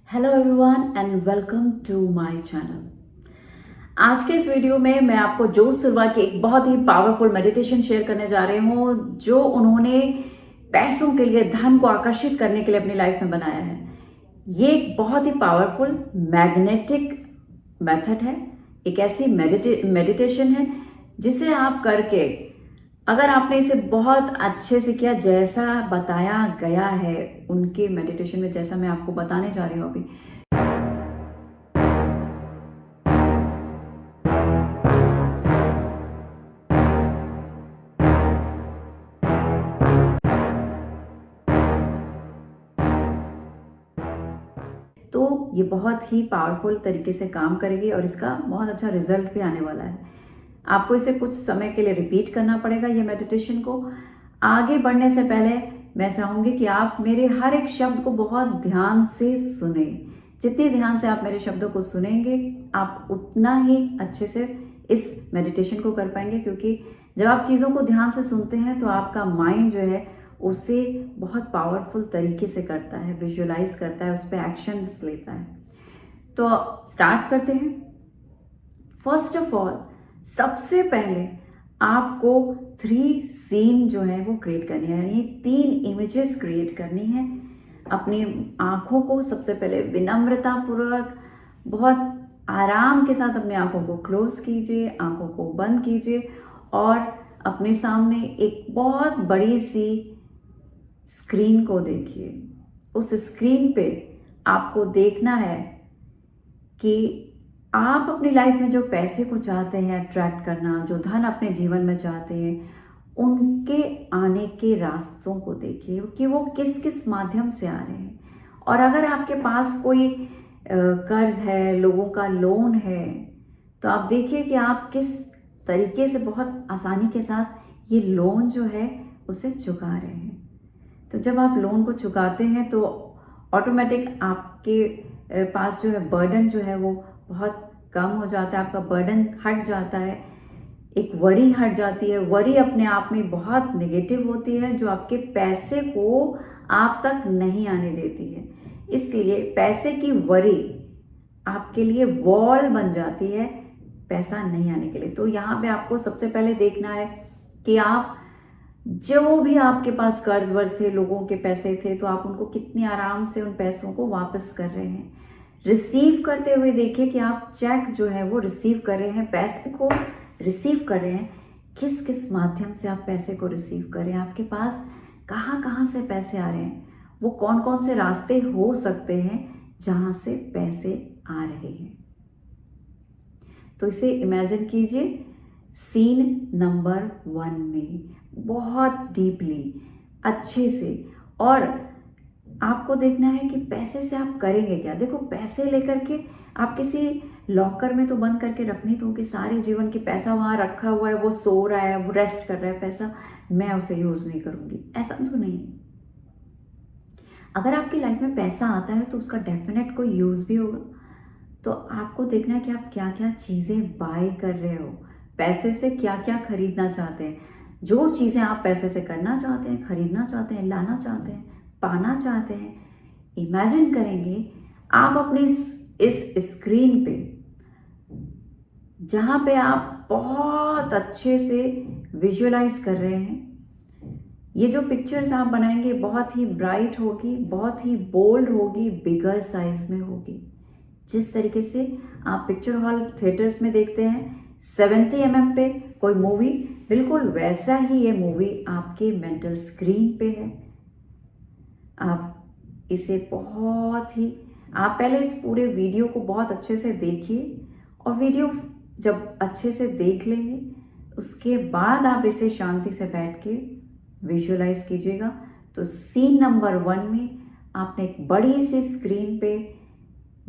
Hello everyone and welcome to my channel. आज के इस वीडियो में मैं आपको जोश सिल्वा की एक बहुत ही पावरफुल मेडिटेशन शेयर करने जा रही हूँ जो उन्होंने पैसों के लिए, धन को आकर्षित करने के लिए अपनी लाइफ में बनाया है। ये एक बहुत ही पावरफुल मैग्नेटिक मेथड है, एक ऐसी मेडिटेशन है जिसे आप करके, अगर आपने इसे बहुत अच्छे से किया जैसा बताया गया है उनके मेडिटेशन में, जैसा मैं आपको बताने जा रही हूँ अभी, तो ये बहुत ही पावरफुल तरीके से काम करेगी और इसका बहुत अच्छा रिजल्ट भी आने वाला है। आपको इसे कुछ समय के लिए रिपीट करना पड़ेगा ये मेडिटेशन को। आगे बढ़ने से पहले मैं चाहूँगी कि आप मेरे हर एक शब्द को बहुत ध्यान से सुने। जितने ध्यान से आप मेरे शब्दों को सुनेंगे आप उतना ही अच्छे से इस मेडिटेशन को कर पाएंगे, क्योंकि जब आप चीज़ों को ध्यान से सुनते हैं तो आपका माइंड जो है उसे बहुत पावरफुल तरीके से करता है, विजुअलाइज करता है, उस पर एक्शंस लेता है। तो स्टार्ट करते हैं। फर्स्ट ऑफ ऑल, सबसे पहले आपको 3 सीन जो है वो क्रिएट करनी है, यानी 3 इमेजेस क्रिएट करनी है। अपनी आंखों को सबसे पहले विनम्रता पूर्वक, बहुत आराम के साथ अपनी आंखों को क्लोज कीजिए, आंखों को बंद कीजिए और अपने सामने एक बहुत बड़ी सी स्क्रीन को देखिए। उस स्क्रीन पे आपको देखना है कि आप अपनी लाइफ में जो पैसे को चाहते हैं अट्रैक्ट करना, जो धन अपने जीवन में चाहते हैं, उनके आने के रास्तों को देखिए कि वो किस किस माध्यम से आ रहे हैं। और अगर आपके पास कोई कर्ज है, लोगों का लोन है, तो आप देखिए कि आप किस तरीके से बहुत आसानी के साथ ये लोन जो है उसे चुका रहे हैं। तो जब आप लोन को चुकाते हैं तो ऑटोमेटिक आपके पास जो है बर्डन जो है वो बहुत कम हो जाता है, आपका बर्डन हट जाता है, एक वरी हट जाती है। वरी अपने आप में बहुत नेगेटिव होती है जो आपके पैसे को आप तक नहीं आने देती है। इसलिए पैसे की वरी आपके लिए वॉल बन जाती है पैसा नहीं आने के लिए। तो यहाँ पे आपको सबसे पहले देखना है कि आप जो भी आपके पास कर्ज वर्ज थे, लोगों के पैसे थे, तो आप उनको कितनी आराम से उन पैसों को वापस कर रहे हैं। रिसीव करते हुए देखिए कि आप चेक जो है वो रिसीव कर रहे हैं, पैसे को रिसीव कर रहे हैं। किस किस माध्यम से आप पैसे को रिसीव कर रहे हैं, आपके पास कहाँ कहाँ से पैसे आ रहे हैं, वो कौन कौन से रास्ते हो सकते हैं जहाँ से पैसे आ रहे हैं। तो इसे इमेजिन कीजिए सीन नंबर 1 में बहुत डीपली, अच्छे से। और आपको देखना है कि पैसे से आप करेंगे क्या। देखो, पैसे लेकर के आप किसी लॉकर में तो बंद करके रख नहीं दोगे सारे जीवन की। पैसा वहाँ रखा हुआ है, वो सो रहा है, वो रेस्ट कर रहा है, पैसा मैं उसे यूज़ नहीं करूँगी, ऐसा तो नहीं है। अगर आपकी लाइफ में पैसा आता है तो उसका डेफिनेट कोई यूज़ भी होगा। तो आपको देखना है कि आप क्या क्या चीज़ें बाय कर रहे हो, पैसे से क्या क्या खरीदना चाहते हैं। जो चीज़ें आप पैसे से करना चाहते हैं, खरीदना चाहते हैं, लाना चाहते हैं, पाना चाहते हैं, इमेजिन करेंगे आप अपनी इस स्क्रीन पे, जहाँ पे आप बहुत अच्छे से विजुअलाइज कर रहे हैं। ये जो पिक्चर्स आप बनाएंगे बहुत ही ब्राइट होगी, बहुत ही बोल्ड होगी, बिगर साइज में होगी। जिस तरीके से आप पिक्चर हॉल थिएटर्स में देखते हैं 70 mm पे कोई मूवी, बिल्कुल वैसा ही ये मूवी आपके मेंटल स्क्रीन पे है। आप इसे बहुत ही, आप पहले इस पूरे वीडियो को बहुत अच्छे से देखिए, और वीडियो जब अच्छे से देख लेंगे उसके बाद आप इसे शांति से बैठ के विजुअलाइज कीजिएगा। तो सीन नंबर 1 में आपने एक बड़ी सी स्क्रीन पे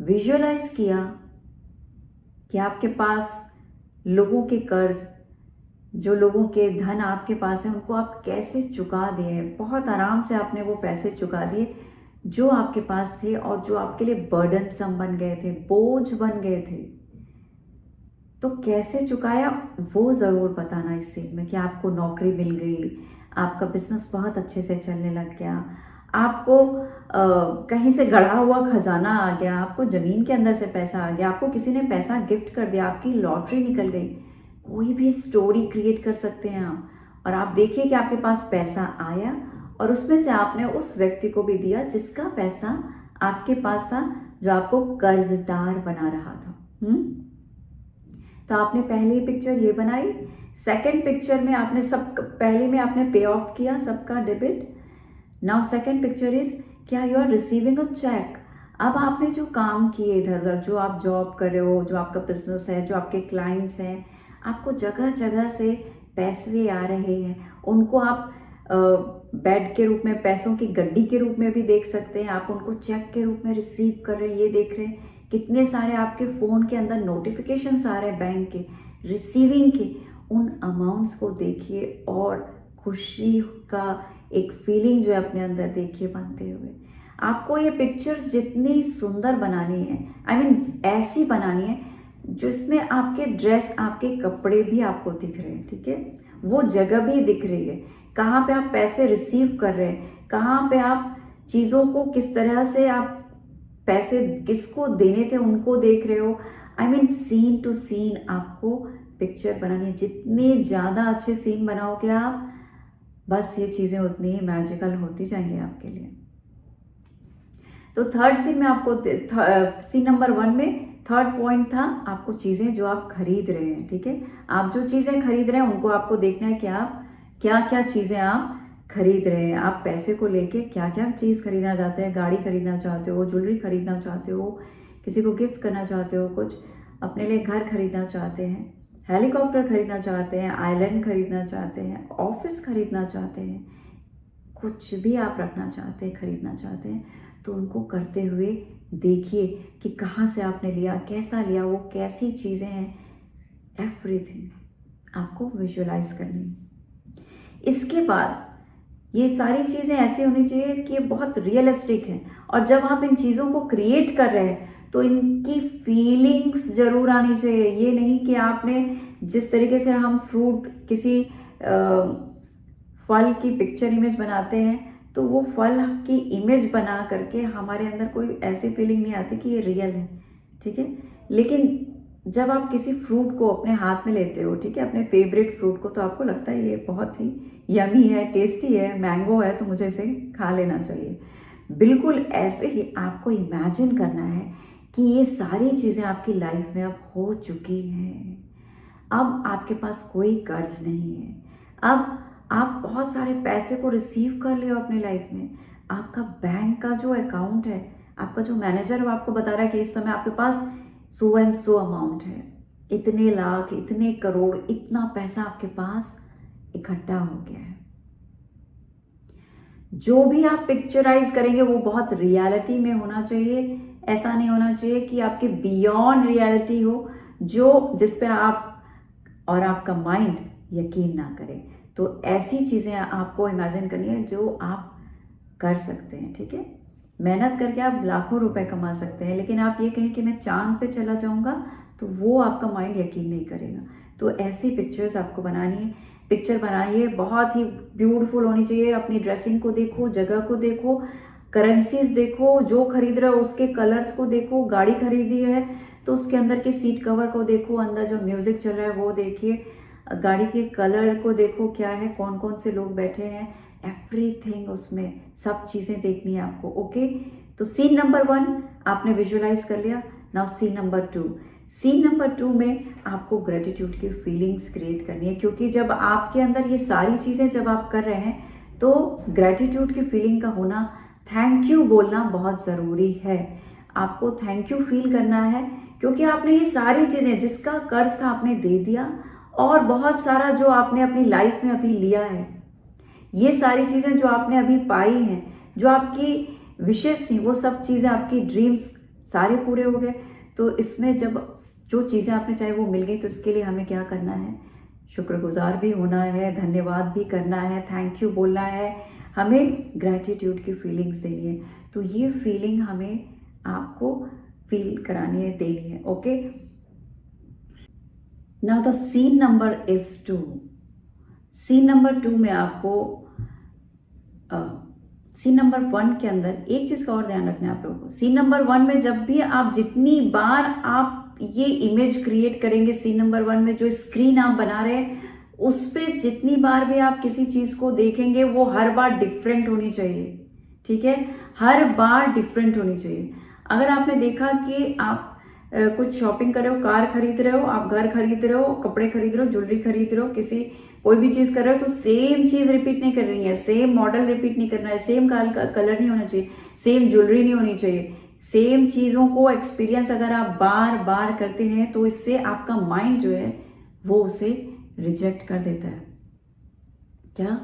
विजुअलाइज किया कि आपके पास लोगों के कर्ज, जो लोगों के धन आपके पास है, उनको आप कैसे चुका दिए हैं। बहुत आराम से आपने वो पैसे चुका दिए जो आपके पास थे और जो आपके लिए बर्डनसम बन गए थे, बोझ बन गए थे। तो कैसे चुकाया वो ज़रूर बताना इस सीन में, कि आपको नौकरी मिल गई, आपका बिजनेस बहुत अच्छे से चलने लग गया, आपको कहीं से गढ़ा हुआ खजाना आ गया, आपको ज़मीन के अंदर से पैसा आ गया, आपको किसी ने पैसा गिफ्ट कर दिया, आपकी लॉटरी निकल गई, कोई भी स्टोरी क्रिएट कर सकते हैं आप। और आप देखिए कि आपके पास पैसा आया और उसमें से आपने उस व्यक्ति को भी दिया जिसका पैसा आपके पास था, जो आपको कर्जदार बना रहा था। तो आपने पहली पिक्चर ये बनाई। सेकंड पिक्चर में आपने पहले में आपने पे ऑफ किया सबका debit. Now second picture is क्या you are receiving a cheque. अब आपने जो काम किए इधर उधर, जो आप जॉब कर रहे हो, जो आपका बिजनेस है, जो आपके क्लाइंट्स हैं, आपको जगह जगह से पैसे आ रहे हैं, उनको आप बेड के रूप में, पैसों की गड्डी के रूप में भी देख सकते हैं, आप उनको चेक के रूप में रिसीव कर रहे हैं, ये देख रहे हैं। कितने सारे आपके फ़ोन के अंदर नोटिफिकेशंस आ रहे हैं बैंक के, रिसीविंग के। उन अमाउंट्स को देखिए और खुशी का एक फीलिंग जो है अपने अंदर देखिए बनते हुए। आपको ये पिक्चर्स जितनी सुंदर बनानी है, आई मीन ऐसी बनानी है जिसमें आपके ड्रेस, आपके कपड़े भी आपको दिख रहे हैं, ठीक है, वो जगह भी दिख रही है, कहाँ पे आप पैसे रिसीव कर रहे हैं, कहाँ पे आप चीज़ों को किस तरह से आप पैसे किसको देने थे उनको देख रहे हो। I mean scene to scene आपको पिक्चर बनानी है। जितने ज़्यादा अच्छे सीन बनाओगे आप, बस ये चीज़ें उतनी ही मैजिकल होती जाएंगी आपके लिए। तो थर्ड सीन में आपको, सीन नंबर 1 में थर्ड पॉइंट था आपको चीज़ें जो आप खरीद रहे हैं, ठीक है, आप जो चीज़ें खरीद रहे हैं उनको आपको देखना है कि आप क्या क्या चीज़ें आप खरीद रहे हैं। आप पैसे को लेके क्या क्या चीज़ खरीदना चाहते हैं, गाड़ी खरीदना चाहते हो, ज्वेलरी खरीदना चाहते हो, किसी को गिफ्ट करना चाहते हो, कुछ अपने लिए घर खरीदना चाहते हैं, हेलीकॉप्टर खरीदना चाहते हैं, आइलैंड खरीदना चाहते हैं, ऑफिस खरीदना चाहते हैं, कुछ भी आप रखना चाहते हैं, खरीदना चाहते हैं, तो उनको करते हुए देखिए कि कहाँ से आपने लिया, कैसा लिया, वो कैसी चीज़ें हैं, एवरीथिंग आपको विजुअलाइज करनी है। इसके बाद ये सारी चीज़ें ऐसी होनी चाहिए कि ये बहुत रियलिस्टिक है, और जब आप इन चीज़ों को क्रिएट कर रहे हैं तो इनकी फीलिंग्स ज़रूर आनी चाहिए। ये नहीं कि आपने जिस तरीके से हम फ्रूट, किसी फल की पिक्चर इमेज बनाते हैं, तो वो फल की इमेज बना करके हमारे अंदर कोई ऐसी फीलिंग नहीं आती कि ये रियल है, ठीक है। लेकिन जब आप किसी फ्रूट को अपने हाथ में लेते हो, ठीक है, अपने फेवरेट फ्रूट को, तो आपको लगता है ये बहुत ही यमी है, टेस्टी है, मैंगो है, तो मुझे इसे खा लेना चाहिए। बिल्कुल ऐसे ही आपको इमेजिन करना है कि ये सारी चीज़ें आपकी लाइफ में अब हो चुकी हैं। अब आपके पास कोई कर्ज नहीं है, अब आप बहुत सारे पैसे को रिसीव कर ले अपने लाइफ में। आपका बैंक का जो अकाउंट है, आपका जो मैनेजर वो आपको बता रहा है कि इस समय आपके पास सो एंड सो अमाउंट है, इतने लाख, इतने करोड़, इतना पैसा आपके पास इकट्ठा हो गया है। जो भी आप पिक्चराइज करेंगे वो बहुत रियलिटी में होना चाहिए। ऐसा नहीं होना चाहिए कि आपके बियॉन्ड रियलिटी हो, जो जिस पे आप और आपका माइंड यकीन ना करे। तो ऐसी चीज़ें आपको इमेजिन करनी है जो आप कर सकते हैं, ठीक है। मेहनत करके आप लाखों रुपए कमा सकते हैं, लेकिन आप ये कहें कि मैं चांद पे चला जाऊंगा, तो वो आपका माइंड यकीन नहीं करेगा। तो ऐसी पिक्चर्स आपको बनानी है। पिक्चर बनाइए, बहुत ही ब्यूटीफुल होनी चाहिए। अपनी ड्रेसिंग को देखो, जगह को देखो, करेंसीज देखो, जो खरीद रहे हो उसके कलर्स को देखो, गाड़ी खरीदी है तो उसके अंदर के सीट कवर को देखो, अंदर जो म्यूजिक चल रहा है वो देखिए, गाड़ी के कलर को देखो क्या है, कौन कौन से लोग बैठे हैं, एवरीथिंग, उसमें सब चीज़ें देखनी है आपको। ओके, तो सीन नंबर 1 आपने विजुअलाइज कर लिया। Now scene number 2। Scene number 2 में आपको ग्रेटिट्यूड की फीलिंग्स क्रिएट करनी है, क्योंकि जब आपके अंदर ये सारी चीज़ें जब आप कर रहे हैं तो ग्रेटिट्यूड की फीलिंग का होना, थैंक यू बोलना बहुत ज़रूरी है। आपको थैंक यू फील करना है, क्योंकि आपने ये सारी चीज़ें, जिसका कर्ज था आपने दे दिया, और बहुत सारा जो आपने अपनी लाइफ में अभी लिया है, ये सारी चीज़ें जो आपने अभी पाई हैं, जो आपकी विशेष थी, वो सब चीज़ें, आपकी ड्रीम्स सारे पूरे हो गए। तो इसमें जब जो चीज़ें आपने चाहे वो मिल गई, तो इसके लिए हमें क्या करना है, शुक्रगुजार भी होना है, धन्यवाद भी करना है, थैंक यू बोलना है, हमें ग्रैटिट्यूड की फीलिंग्स देनी है। तो ये फीलिंग हमें आपको फील करानी है, देनी है। Okay, now the scene number is 2। Scene number 2 में आपको सीन नंबर 1 के अंदर एक चीज़ का और ध्यान रखना है आप लोगों को। सीन नंबर 1 में जब भी आप जितनी बार आप ये इमेज क्रिएट करेंगे, सीन नंबर 1 में जो स्क्रीन आप बना रहे हैं उस पर जितनी बार भी आप किसी चीज़ को देखेंगे वो हर बार डिफरेंट होनी चाहिए, ठीक है, हर बार डिफरेंट होनी चाहिए। अगर आपने देखा कि आप कुछ शॉपिंग कर रहे हो, कार खरीद रहे हो, आप घर खरीद रहे हो, कपड़े खरीद रहे हो, ज्वेलरी खरीद रहे हो, किसी कोई भी चीज़ कर रहे हो, तो सेम चीज़ रिपीट नहीं कर रही है, सेम मॉडल रिपीट नहीं करना है, सेम कलर नहीं होना चाहिए, सेम ज्वेलरी नहीं होनी चाहिए। सेम चीज़ों को एक्सपीरियंस अगर आप बार बार करते हैं तो इससे आपका माइंड जो है वो उसे रिजेक्ट कर देता है। क्या?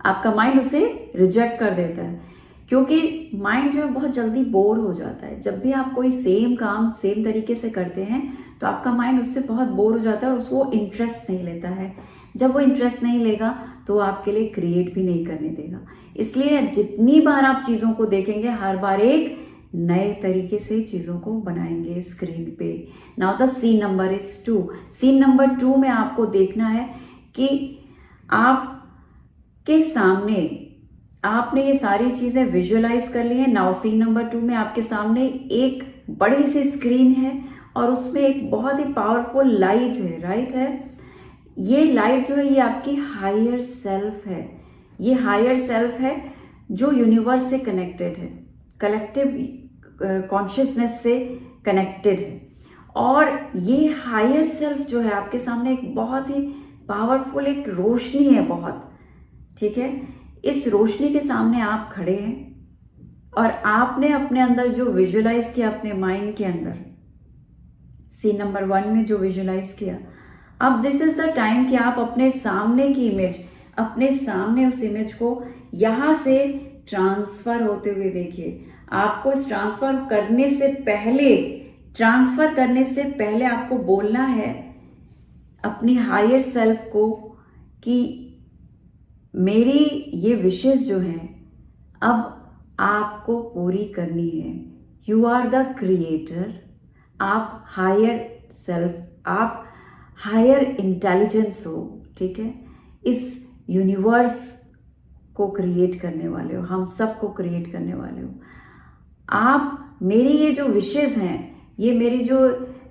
आपका माइंड उसे रिजेक्ट कर देता है, क्योंकि माइंड जो है बहुत जल्दी बोर हो जाता है। जब भी आप कोई सेम काम सेम तरीके से करते हैं तो आपका माइंड उससे बहुत बोर हो जाता है और उसको इंटरेस्ट नहीं लेता है। जब वो इंटरेस्ट नहीं लेगा तो आपके लिए क्रिएट भी नहीं करने देगा। इसलिए जितनी बार आप चीज़ों को देखेंगे हर बार एक नए तरीके से चीज़ों को बनाएंगे स्क्रीन पे। Now the scene number is 2। Scene number 2 में आपको देखना है कि आपके सामने आपने ये सारी चीज़ें विजुअलाइज कर ली है। नाउ सीन नंबर 2 में आपके सामने एक बड़ी सी स्क्रीन है और उसमें एक बहुत ही पावरफुल लाइट है, राइट है। ये लाइट जो है ये आपकी हायर सेल्फ है। ये हायर सेल्फ है जो यूनिवर्स से कनेक्टेड है, कलेक्टिव कॉन्शियसनेस से कनेक्टेड है। और ये हायर सेल्फ जो है आपके सामने एक बहुत ही पावरफुल एक रोशनी है बहुत, ठीक है। इस रोशनी के सामने आप खड़े हैं और आपने अपने अंदर जो विजुअलाइज किया अपने माइंड के अंदर, सीन नंबर 1 में जो विजुअलाइज किया, अब दिस इज द टाइम कि आप अपने सामने की इमेज, अपने सामने उस इमेज को यहाँ से ट्रांसफर होते हुए देखिए। आपको इस ट्रांसफर करने से पहले आपको बोलना है अपनी हायर सेल्फ को कि मेरी ये विशेष जो है अब आपको पूरी करनी है। You are the creator. आप हायर सेल्फ, आप हायर इंटेलिजेंस हो, ठीक है। इस यूनिवर्स को क्रिएट करने वाले हो, हम सब को क्रिएट करने वाले हो। आप मेरी ये जो विशेष हैं, ये मेरी जो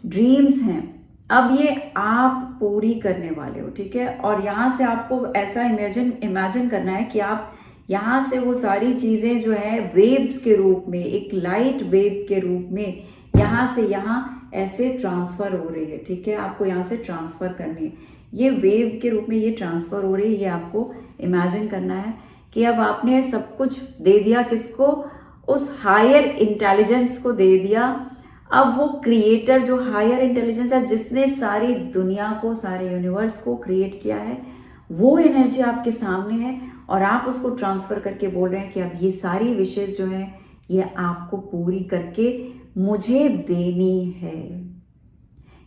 ड्रीम्स हैं, अब ये आप पूरी करने वाले हो, ठीक है। और यहाँ से आपको ऐसा इमेजिन करना है कि आप यहाँ से वो सारी चीज़ें जो है वेव्स के रूप में, एक लाइट वेव के रूप में यहाँ से यहाँ ऐसे ट्रांसफ़र हो रही है, ठीक है। आपको यहाँ से ट्रांसफ़र करनी है, ये वेव के रूप में ये ट्रांसफ़र हो रही है। ये आपको इमेजिन करना है कि अब आपने सब कुछ दे दिया, किसको? उस हायर इंटेलिजेंस को दे दिया। अब वो क्रिएटर जो हायर इंटेलिजेंस है, जिसने सारी दुनिया को, सारे यूनिवर्स को क्रिएट किया है, वो एनर्जी आपके सामने है और आप उसको ट्रांसफ़र करके बोल रहे हैं कि अब ये सारी विशेष जो है ये आपको पूरी करके मुझे देनी है।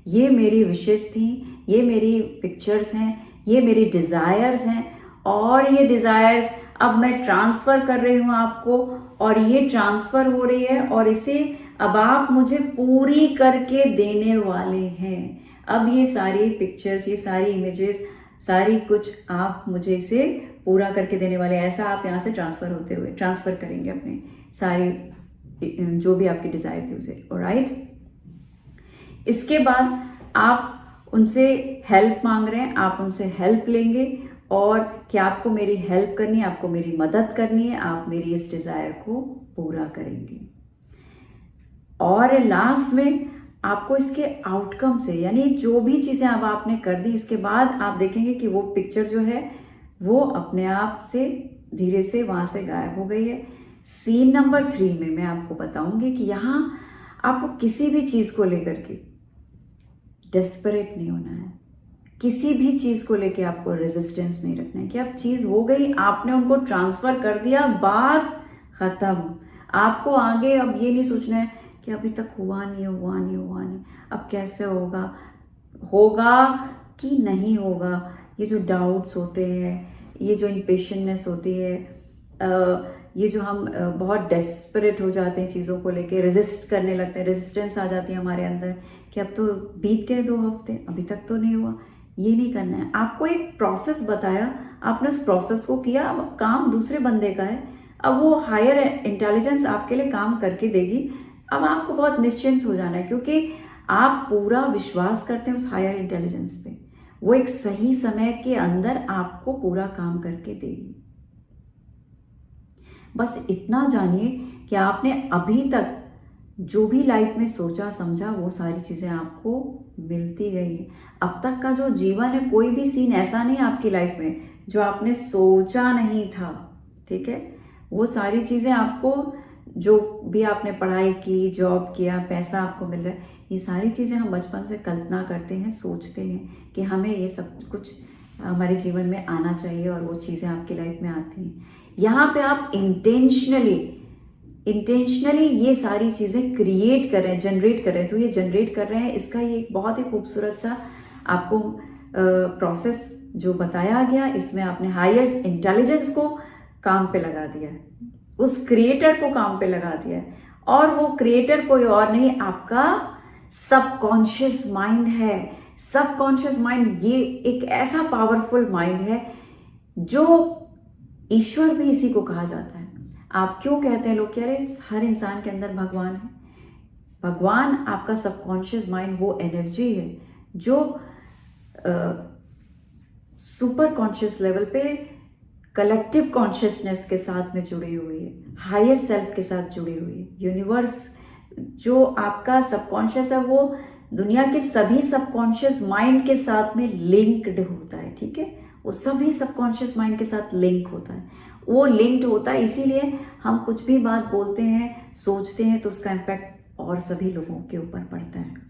ये मेरी विशेष थी, ये मेरी पिक्चर्स हैं, ये मेरी डिज़ायर्स हैं और ये डिज़ायर्स अब मैं ट्रांसफ़र कर रही हूँ आपको और ये ट्रांसफ़र हो रही है और इसे अब आप मुझे पूरी करके देने वाले हैं। अब ये सारी पिक्चर्स, ये सारी इमेजेस, सारी कुछ आप मुझे इसे पूरा करके देने वाले हैं। ऐसा आप यहाँ से ट्रांसफ़र करेंगे अपने सारी जो भी आपकी डिज़ायर थी उसे, ऑलराइट। इसके बाद आप उनसे हेल्प मांग रहे हैं, आप उनसे हेल्प लेंगे और कि आपको मेरी हेल्प करनी है, आपको मेरी मदद करनी है, आप मेरी इस डिज़ायर को पूरा करेंगे। और लास्ट में आपको इसके आउटकम से, यानी जो भी चीज़ें अब आपने कर दी, इसके बाद आप देखेंगे कि वो पिक्चर जो है वो अपने आप से धीरे से वहाँ से गायब हो गई है। सीन नंबर 3 में मैं आपको बताऊंगी कि यहाँ आपको किसी भी चीज़ को लेकर के डेस्परेट नहीं होना है, किसी भी चीज़ को लेके आपको रेजिस्टेंस नहीं रखना है कि अब चीज़ हो गई, आपने उनको ट्रांसफ़र कर दिया, बात ख़त्म। आपको आगे अब ये नहीं सोचना है कि अभी तक हुआ नहीं, अब कैसे होगा कि नहीं होगा। ये जो डाउट्स होते हैं, ये जो इम्पेशेंटनेस होती है, ये जो हम बहुत डेस्परेट हो जाते हैं चीज़ों को लेके, रेजिस्ट करने लगते हैं, रेजिस्टेंस आ जाती है हमारे अंदर कि अब तो बीत गए 2 हफ्ते, अभी तक तो नहीं हुआ। ये नहीं करना है। आपको एक प्रोसेस बताया, आपने उस प्रोसेस को किया, अब काम दूसरे बंदे का है, अब वो हायर इंटेलिजेंस आपके लिए काम करके देगी। अब आपको बहुत निश्चिंत हो जाना है, क्योंकि आप पूरा विश्वास करते हैं उस हायर इंटेलिजेंस पे। वो एक सही समय के अंदर आपको पूरा काम करके देगी। बस इतना जानिए कि आपने अभी तक जो भी लाइफ में सोचा समझा वो सारी चीज़ें आपको मिलती गई है। अब तक का जो जीवन है, कोई भी सीन ऐसा नहीं आपकी लाइफ में जो आपने सोचा नहीं था, ठीक है। वो सारी चीज़ें आपको, जो भी आपने पढ़ाई की, जॉब किया, पैसा आपको मिल रहा है, ये सारी चीज़ें हम बचपन से कल्पना करते हैं, सोचते हैं कि हमें ये सब कुछ हमारे जीवन में आना चाहिए, और वो चीज़ें आपकी लाइफ में आती हैं। यहाँ पे आप इंटेंशनली ये सारी चीज़ें क्रिएट कर रहे हैं, जनरेट कर रहे हैं। तो ये जनरेट कर रहे हैं, इसका ये एक बहुत ही खूबसूरत सा आपको प्रोसेस जो बताया गया, इसमें आपने हायर इंटेलिजेंस को काम पे लगा दिया है, उस क्रिएटर को काम पे लगा दिया है। और वो क्रिएटर कोई और नहीं, आपका सबकॉन्शियस माइंड है। सबकॉन्शियस माइंड ये एक ऐसा पावरफुल माइंड है जो ईश्वर भी इसी को कहा जाता है। आप क्यों कहते हैं लोग कह रहे हर इंसान के अंदर भगवान है? भगवान आपका सबकॉन्शियस माइंड वो एनर्जी है जो सुपर कॉन्शियस लेवल पे कलेक्टिव कॉन्शियसनेस के साथ में जुड़ी हुई है, हायर सेल्फ के साथ जुड़ी हुई है। यूनिवर्स जो आपका सबकॉन्शियस है वो दुनिया के सभी सबकॉन्शियस माइंड के साथ में लिंक्ड होता है, ठीक है। वो सभी सबकॉन्शियस माइंड के साथ लिंक होता है, वो लिंक्ड होता है। इसीलिए हम कुछ भी बात बोलते हैं, सोचते हैं, तो उसका इम्पैक्ट और सभी लोगों के ऊपर पड़ता है।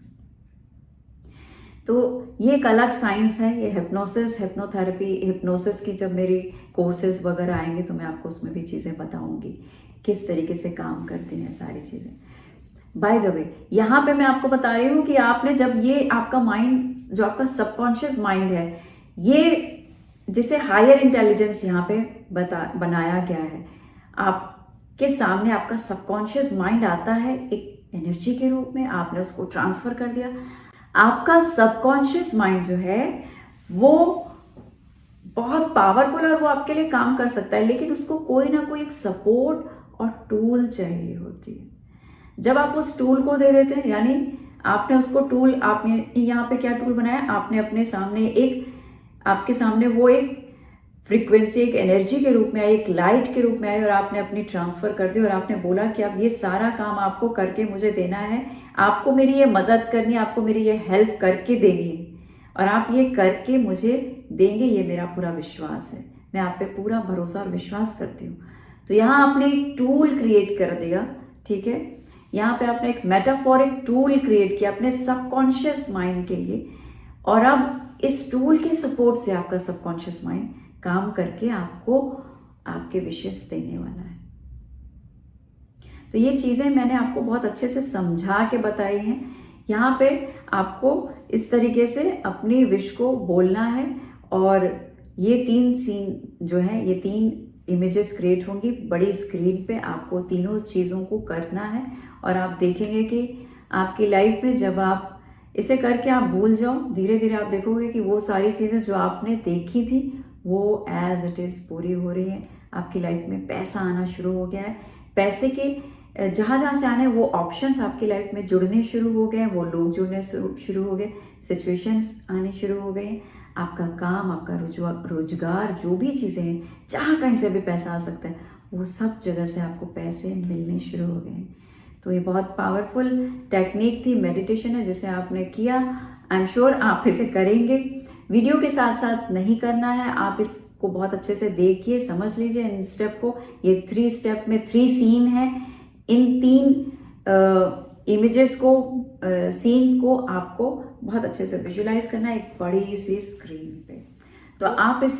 तो ये एक अलग साइंस है, ये हिप्नोसिस, हिप्नोथेरेपी, हिप्नोसिस की जब मेरी कोर्सेज वगैरह आएंगे तो मैं आपको उसमें भी चीज़ें बताऊंगी किस तरीके से काम करती हैं सारी चीज़ें। बाय द वे, यहाँ पे मैं आपको बता रही हूँ कि आपने जब ये आपका माइंड, जो आपका सबकॉन्शियस माइंड है, ये जिसे हायर इंटेलिजेंस यहाँ पे बनाया गया है, आपके सामने आपका सबकॉन्शियस माइंड आता है एक एनर्जी के रूप में, आपने उसको ट्रांसफर कर दिया। आपका सबकॉन्शियस माइंड जो है वो बहुत पावरफुल है और वो आपके लिए काम कर सकता है, लेकिन उसको कोई ना कोई एक सपोर्ट और टूल चाहिए होती है। जब आप उस टूल को दे देते हैं, यानी आपने उसको टूल, आपने यहाँ पे क्या टूल बनाया, आपने अपने सामने आपके सामने वो एक फ्रीक्वेंसी, एक एनर्जी के रूप में आई, एक लाइट के रूप में आई, और आपने अपनी ट्रांसफर कर दी और आपने बोला कि अब ये सारा काम आपको करके मुझे देना है, आपको मेरी ये मदद करनी है, आपको मेरी ये हेल्प करके देनी है, और आप ये करके मुझे देंगे, ये मेरा पूरा विश्वास है, मैं आप पे पूरा भरोसा और विश्वास करती हूँ। तो यहाँ आपने एक टूल क्रिएट कर दिया, ठीक है। यहाँ पे आपने एक मेटाफोरिक टूल क्रिएट किया अपने सबकॉन्शियस माइंड के लिए, और अब इस टूल के सपोर्ट से आपका सबकॉन्शियस माइंड काम करके आपको आपके विशेष देने वाला है। तो ये चीज़ें मैंने आपको बहुत अच्छे से समझा के बताई हैं। यहाँ पे आपको इस तरीके से अपनी विश को बोलना है, और ये 3 सीन जो है, ये 3 इमेजेस क्रिएट होंगी बड़ी स्क्रीन पे, आपको तीनों चीज़ों को करना है, और आप देखेंगे कि आपकी लाइफ में जब आप इसे करके आप भूल जाओ, धीरे धीरे आप देखोगे कि वो सारी चीज़ें जो आपने देखी थी वो एज इट इज़ पूरी हो रही है। आपकी लाइफ में पैसा आना शुरू हो गया है, पैसे के जहाँ जहाँ से आने वो ऑप्शंस आपकी लाइफ में जुड़ने शुरू हो गए हैं, वो लोग जुड़ने शुरू हो गए, सिचुएशंस आने शुरू हो गए, आपका काम, आपका रोजगार, जो भी चीज़ें हैं, जहाँ कहीं से भी पैसा आ सकता है, वो सब जगह से आपको पैसे मिलने शुरू हो गए हैं। तो ये बहुत पावरफुल टेक्निक थी, मेडिटेशन है जिसे आपने किया। आई एम श्योर आप इसे करेंगे। वीडियो के साथ साथ नहीं करना है, आप इसको बहुत अच्छे से देखिए, समझ लीजिए इन स्टेप को। ये 3 स्टेप में 3 सीन है, इन 3 इमेजेस को, सीन्स को आपको बहुत अच्छे से विजुलाइज करना है एक बड़ी सी स्क्रीन पे। तो आप इस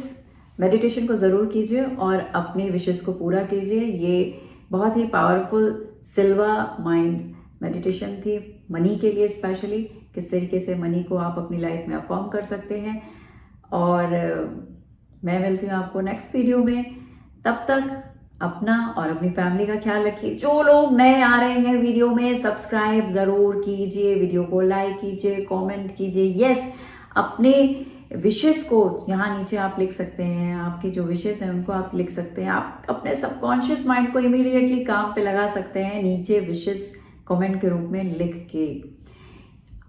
मेडिटेशन को ज़रूर कीजिए और अपनी विशेष को पूरा कीजिए। ये बहुत ही पावरफुल सिल्वा माइंड मेडिटेशन थी, मनी के लिए स्पेशली, किस तरीके से मनी को आप अपनी लाइफ में अफॉर्म कर सकते हैं। और मैं मिलती हूँ आपको नेक्स्ट वीडियो में। तब तक अपना और अपनी फैमिली का ख्याल रखिए। जो लोग नए आ रहे हैं वीडियो में, सब्सक्राइब ज़रूर कीजिए, वीडियो को लाइक कीजिए, कमेंट कीजिए। यस, अपने विशेस को यहाँ नीचे आप लिख सकते हैं, आपकी जो विशेस हैं उनको आप लिख सकते हैं। आप अपने सबकॉन्शियस माइंड को इमीडिएटली काम पे लगा सकते हैं नीचे विशेस कमेंट के रूप में लिख के।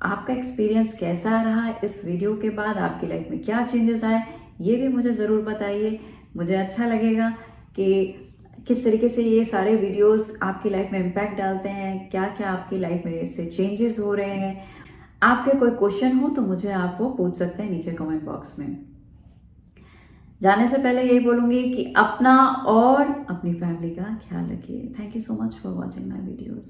आपका एक्सपीरियंस कैसा रहा इस वीडियो के बाद, आपकी लाइफ में क्या चेंजेस आए, ये भी मुझे ज़रूर बताइए। मुझे अच्छा लगेगा कि किस तरीके से ये सारे वीडियोस आपकी लाइफ में इम्पैक्ट डालते हैं, क्या क्या आपकी लाइफ में इससे चेंजेस हो रहे हैं। आपके कोई क्वेश्चन हो तो मुझे आप वो पूछ सकते हैं नीचे कमेंट बॉक्स में। जाने से पहले यही बोलूँगी कि अपना और अपनी फैमिली का ख्याल रखिए। Thank you so much for watching my videos.